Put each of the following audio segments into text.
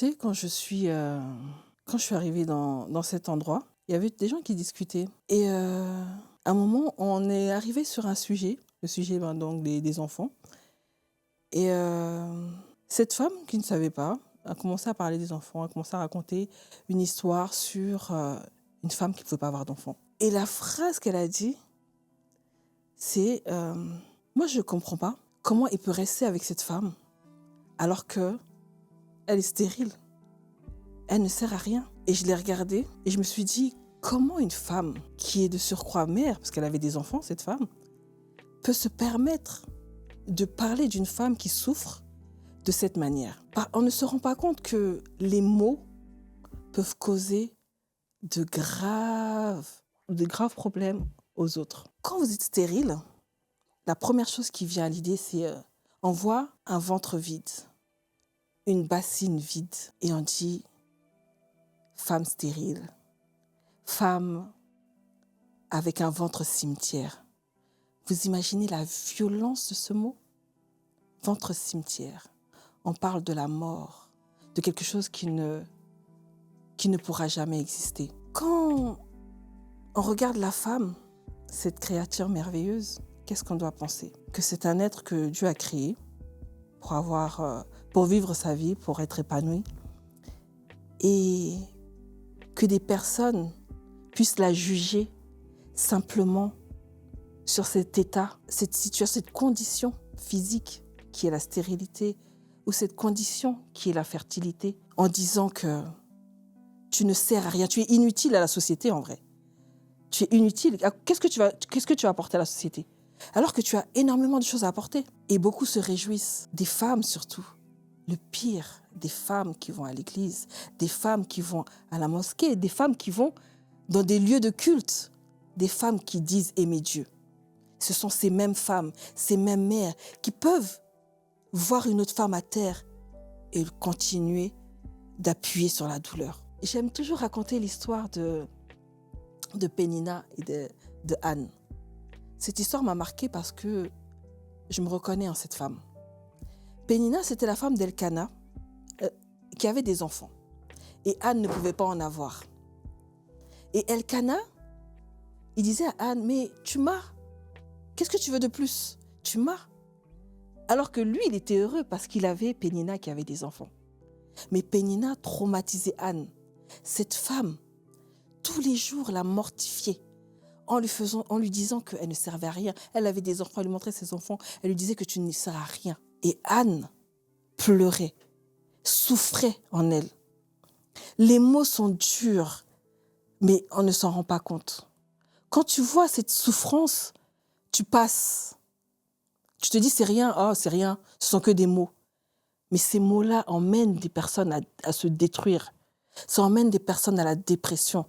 sais, quand je suis arrivée dans cet endroit, il y avait des gens qui discutaient. Et à un moment, on est arrivé sur un sujet, le sujet donc des enfants. Et cette femme qui ne savait pas a commencé à parler des enfants, a commencé à raconter une histoire sur une femme qui ne pouvait pas avoir d'enfants. Et la phrase qu'elle a dit, c'est moi, je ne comprends pas comment il peut rester avec cette femme alors qu'elle est stérile. Elle ne sert à rien. Et je l'ai regardée et je me suis dit, comment une femme qui est de surcroît mère, parce qu'elle avait des enfants, cette femme, peut se permettre de parler d'une femme qui souffre de cette manière. On ne se rend pas compte que les mots peuvent causer de graves problèmes aux autres. Quand vous êtes stérile, la première chose qui vient à l'idée, c'est on voit un ventre vide, une bassine vide, et on dit femme stérile, femme avec un ventre cimetière. Vous imaginez la violence de ce mot ? Ventre cimetière. On parle de la mort, de quelque chose qui ne pourra jamais exister. Quand on regarde la femme, cette créature merveilleuse, qu'est-ce qu'on doit penser ? Que c'est un être que Dieu a créé pour vivre sa vie, pour être épanoui, et que des personnes puissent la juger simplement sur cet état, cette situation, cette condition physique qui est la stérilité, ou cette condition qui est la fertilité, en disant que tu ne sers à rien, tu es inutile à la société en vrai. Tu es inutile. Qu'est-ce que tu vas apporter à la société ? Alors que tu as énormément de choses à apporter. Et beaucoup se réjouissent, des femmes surtout. Le pire, des femmes qui vont à l'église, des femmes qui vont à la mosquée, des femmes qui vont dans des lieux de culte, des femmes qui disent aimer Dieu. Ce sont ces mêmes femmes, ces mêmes mères qui peuvent voir une autre femme à terre et continuer d'appuyer sur la douleur. J'aime toujours raconter l'histoire de Pénina et de Anne. Cette histoire m'a marquée parce que je me reconnais en cette femme. Pénina, c'était la femme d'Elkana qui avait des enfants. Et Anne ne pouvait pas en avoir. Et Elkana, il disait à Anne, mais tu m'as. Qu'est-ce que tu veux de plus ? Tu m'as. Alors que lui, il était heureux parce qu'il avait Pénina qui avait des enfants. Mais Pénina traumatisait Anne. Cette femme, tous les jours, la mortifiait en lui disant qu'elle ne servait à rien. Elle avait des enfants, elle lui montrait ses enfants, elle lui disait que tu ne sers à rien. Et Anne pleurait, souffrait en elle. Les mots sont durs, mais on ne s'en rend pas compte. Quand tu vois cette souffrance, tu passes. Tu te dis c'est rien, c'est rien, ce sont que des mots. Mais ces mots-là emmènent des personnes à se détruire. Ça emmène des personnes à la dépression.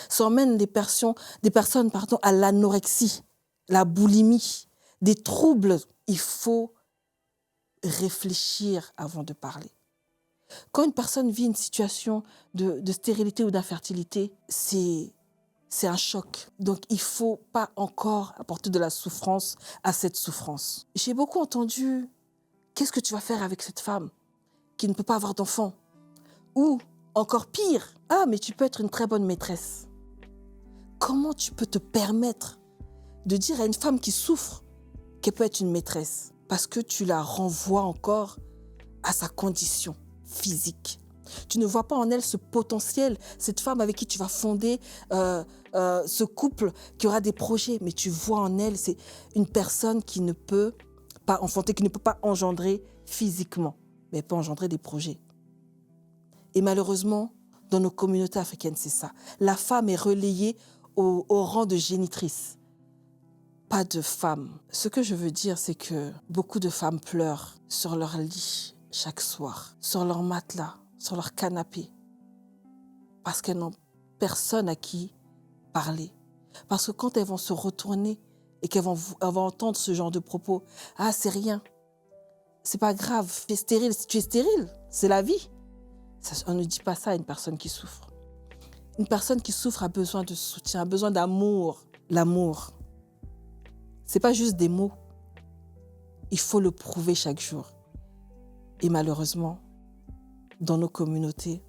Ça emmène des personnes à l'anorexie, la boulimie, des troubles. Il faut réfléchir avant de parler. Quand une personne vit une situation de stérilité ou d'infertilité, c'est un choc. Donc, il ne faut pas encore apporter de la souffrance à cette souffrance. J'ai beaucoup entendu, qu'est-ce que tu vas faire avec cette femme qui ne peut pas avoir d'enfant ? Ou, encore pire, mais tu peux être une très bonne maîtresse. Comment tu peux te permettre de dire à une femme qui souffre qu'elle peut être une maîtresse ? Parce que tu la renvoies encore à sa condition physique. Tu ne vois pas en elle ce potentiel, cette femme avec qui tu vas fonder ce couple qui aura des projets, mais tu vois en elle, c'est une personne qui ne peut pas enfanter, qui ne peut pas engendrer physiquement, mais elle peut engendrer des projets. Et malheureusement, dans nos communautés africaines, c'est ça. La femme est relayée au rang de génitrice, pas de femme. Ce que je veux dire, c'est que beaucoup de femmes pleurent sur leur lit chaque soir, sur leur matelas, sur leur canapé, parce qu'elles n'ont personne à qui parler. Parce que quand elles vont se retourner et qu'elles vont entendre ce genre de propos, c'est rien, c'est pas grave, tu es stérile, c'est la vie. On ne dit pas ça à une personne qui souffre. Une personne qui souffre a besoin de soutien, a besoin d'amour. L'amour, c'est pas juste des mots. Il faut le prouver chaque jour. Et malheureusement, dans nos communautés,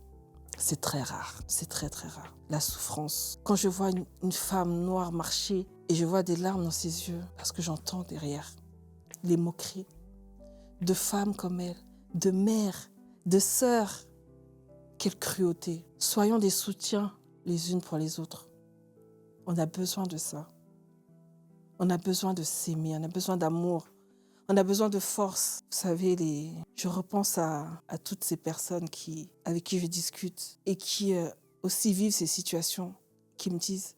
c'est très rare. C'est très, très rare. La souffrance. Quand je vois une femme noire marcher et je vois des larmes dans ses yeux, parce que j'entends derrière les moqueries de femmes comme elle, de mères, de sœurs. Quelle cruauté. Soyons des soutiens les unes pour les autres. On a besoin de ça. On a besoin de s'aimer, on a besoin d'amour, on a besoin de force. Vous savez, je repense à toutes ces personnes avec qui je discute et qui aussi vivent ces situations, qui me disent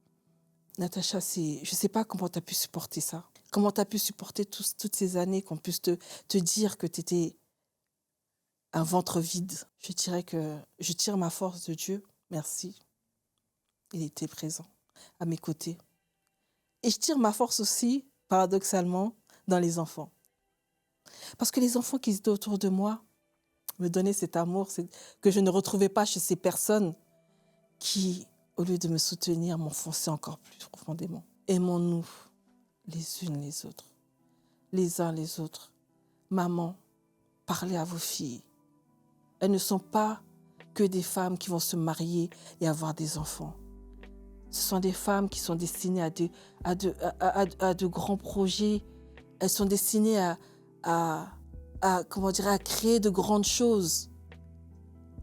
« Natacha, je ne sais pas comment tu as pu supporter ça. Comment tu as pu supporter toutes ces années qu'on puisse te dire que tu étais un ventre vide. » Je dirais que je tire ma force de Dieu. Merci. Il était présent à mes côtés. Et je tire ma force aussi, paradoxalement, dans les enfants. Parce que les enfants qui étaient autour de moi me donnaient cet amour que je ne retrouvais pas chez ces personnes qui, au lieu de me soutenir, m'enfonçaient encore plus profondément. Aimons-nous les unes les autres, les uns les autres. Maman, parlez à vos filles. Elles ne sont pas que des femmes qui vont se marier et avoir des enfants. Ce sont des femmes qui sont destinées à de grands projets. Elles sont destinées à créer de grandes choses.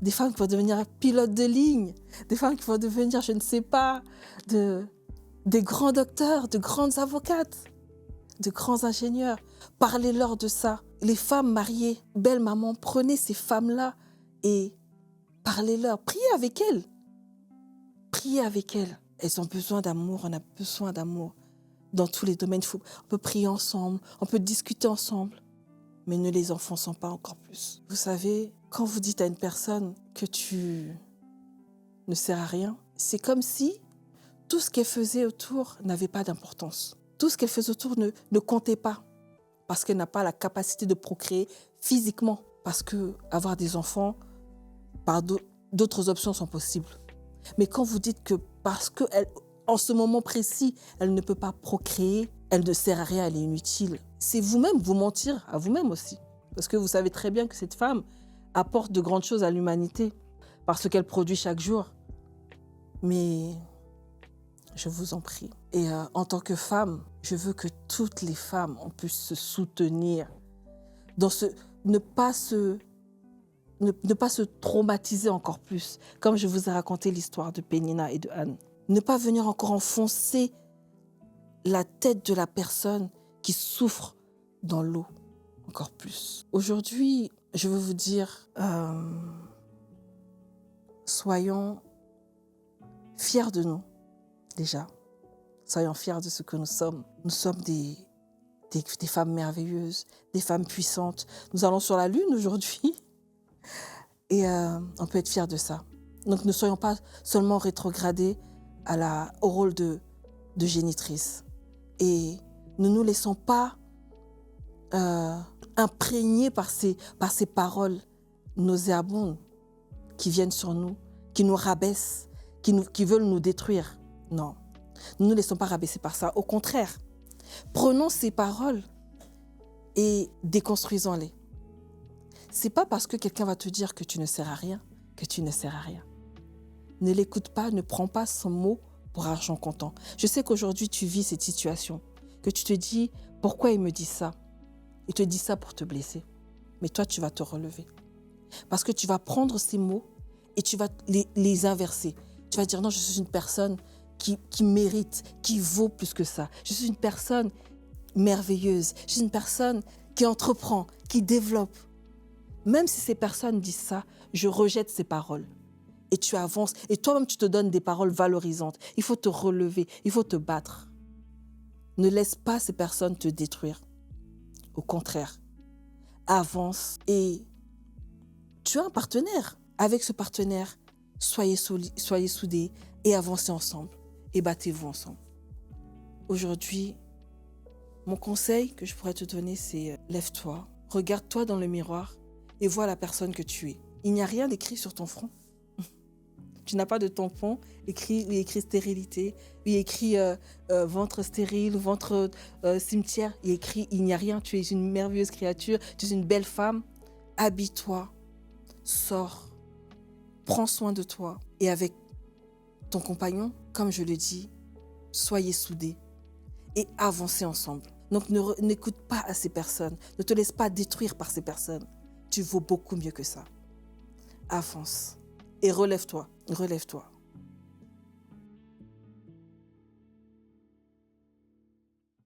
Des femmes qui vont devenir pilotes de ligne, des femmes qui vont devenir, je ne sais pas, des grands docteurs, de grandes avocates, de grands ingénieurs. Parlez-leur de ça. Les femmes mariées, belles mamans, prenez ces femmes-là et parlez-leur. Priez avec elles. Priez avec elles. Elles ont besoin d'amour, on a besoin d'amour dans tous les domaines. On peut prier ensemble, on peut discuter ensemble, mais ne les enfonçons pas encore plus. Vous savez, quand vous dites à une personne que tu ne sers à rien, c'est comme si tout ce qu'elle faisait autour n'avait pas d'importance. Tout ce qu'elle faisait autour ne comptait pas, parce qu'elle n'a pas la capacité de procréer physiquement, parce que avoir des enfants, par d'autres options sont possibles. Mais quand vous dites que parce qu'en ce moment précis, elle ne peut pas procréer, elle ne sert à rien, elle est inutile, c'est vous-même, vous mentir à vous-même aussi. Parce que vous savez très bien que cette femme apporte de grandes choses à l'humanité par ce qu'elle produit chaque jour. Mais je vous en prie. Et en tant que femme, je veux que toutes les femmes on puisse se soutenir dans ne pas se traumatiser encore plus. Comme je vous ai raconté l'histoire de Pénina et de Anne. Ne pas venir encore enfoncer la tête de la personne qui souffre dans l'eau encore plus. Aujourd'hui, je veux vous dire, soyons fiers de nous, déjà. Soyons fiers de ce que nous sommes. Nous sommes des femmes merveilleuses, des femmes puissantes. Nous allons sur la Lune aujourd'hui. Et on peut être fiers de ça. Donc ne soyons pas seulement rétrogradés au rôle de génitrice. Et ne nous laissons pas imprégnés par ces paroles nauséabondes qui viennent sur nous, qui nous rabaissent, qui veulent nous détruire. Non, ne nous laissons pas rabaisser par ça. Au contraire, prenons ces paroles et déconstruisons-les. C'est pas parce que quelqu'un va te dire que tu ne sers à rien que tu ne sers à rien. Ne l'écoute pas, ne prends pas son mot pour argent comptant. Je sais qu'aujourd'hui tu vis cette situation, que tu te dis pourquoi il me dit ça. Il te dit ça pour te blesser. Mais toi tu vas te relever. Parce que tu vas prendre ces mots et tu vas les inverser. Tu vas dire non, je suis une personne qui mérite, qui vaut plus que ça. Je suis une personne merveilleuse. Je suis une personne qui entreprend, qui développe. Même si ces personnes disent ça, je rejette ces paroles. Et tu avances. Et toi-même, tu te donnes des paroles valorisantes. Il faut te relever. Il faut te battre. Ne laisse pas ces personnes te détruire. Au contraire, avance. Et tu as un partenaire. Avec ce partenaire, soyez soudés et avancez ensemble. Et battez-vous ensemble. Aujourd'hui, mon conseil que je pourrais te donner, c'est lève-toi, regarde-toi dans le miroir et vois la personne que tu es. Il n'y a rien d'écrit sur ton front. Tu n'as pas de tampon, il est écrit stérilité, il est écrit ventre stérile, ventre cimetière, il est écrit il n'y a rien, tu es une merveilleuse créature, tu es une belle femme. Habille-toi, sors, prends soin de toi. Et avec ton compagnon, comme je le dis, soyez soudés et avancez ensemble. Donc n'écoute pas à ces personnes, ne te laisse pas détruire par ces personnes. Tu vaux beaucoup mieux que ça. Avance et relève-toi, relève-toi.